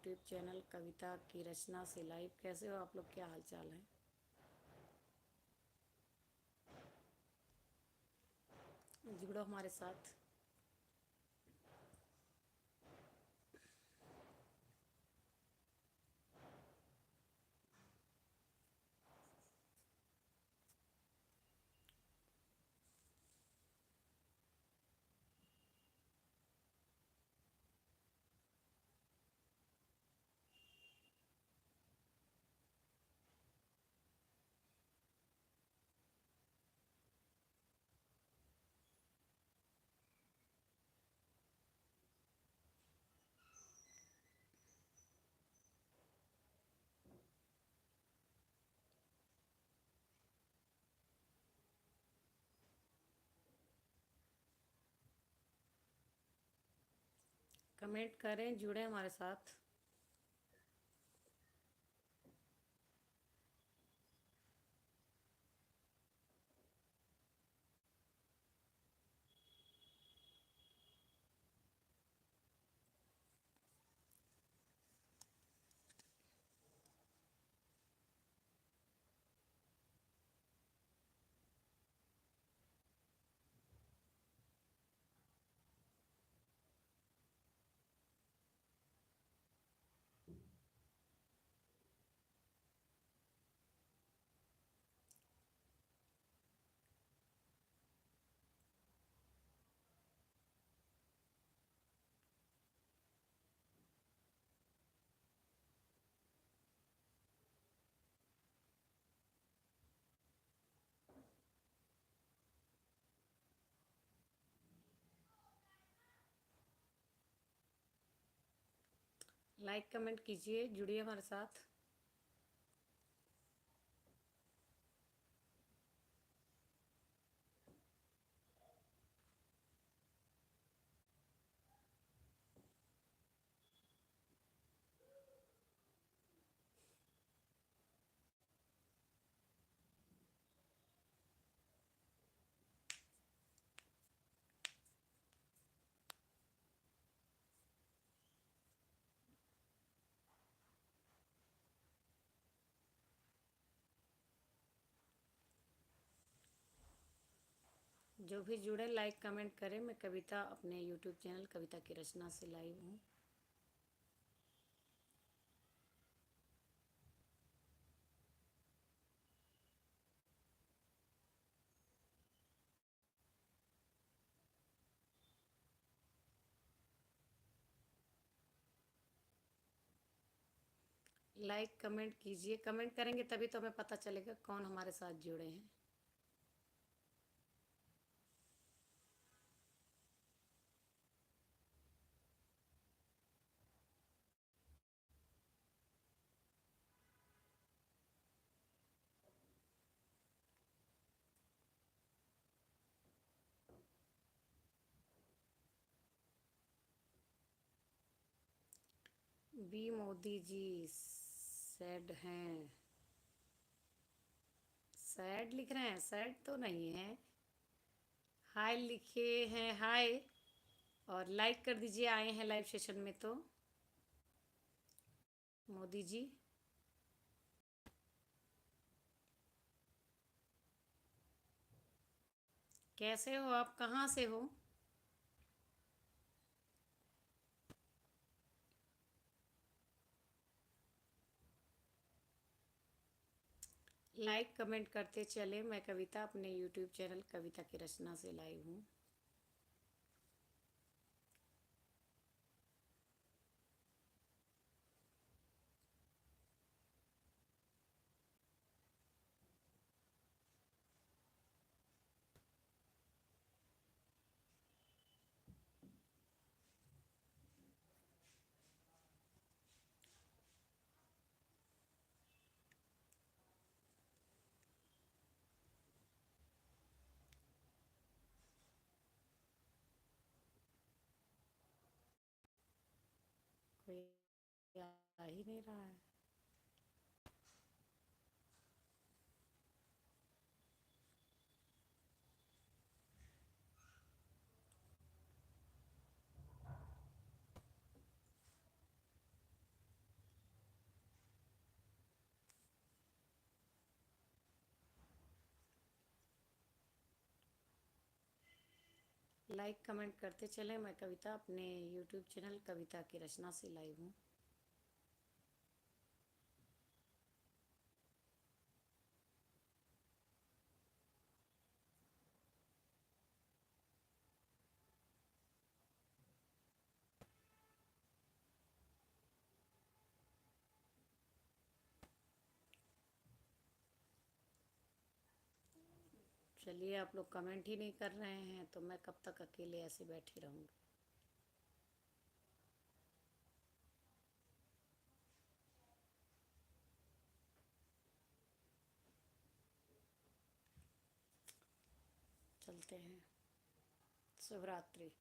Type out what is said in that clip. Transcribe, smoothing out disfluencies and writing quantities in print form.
YouTube channel कविता की रचना से live. कैसे हो आप लोग, क्या हाल चाल है? जुड़ो हमारे साथ। कमेंट करें, जुड़े हमारे साथ। लाइक कमेंट कीजिए, जुड़िए हमारे साथ। जो भी जुड़े लाइक कमेंट करें। मैं कविता अपने यूट्यूब चैनल कविता की रचना से लाइव हूँ। लाइक कमेंट कीजिए, कमेंट करेंगे तभी तो हमें पता चलेगा कौन हमारे साथ जुड़े हैं। बी मोदी जी सैड हैं। सैड लिख रहे हैं? सैड तो नहीं है। हाय लिखे हैं, हाय। और लाइक कर दीजिए, आए हैं लाइव सेशन में तो। मोदी जी, कैसे हो आप, कहाँ से हो? लाइक कमेंट करते चले। मैं कविता अपने यूट्यूब चैनल कविता की रचना से लाइव हूँ। कोई आ ही नहीं रहा है। लाइक कमेंट करते चले। मैं कविता अपने यूट्यूब चैनल कविता की रचना से लाइव हूँ। चलिए, आप लोग कमेंट ही नहीं कर रहे हैं तो मैं कब तक अकेले ऐसे बैठी रहूँगी। चलते हैं। शुभ रात्रि।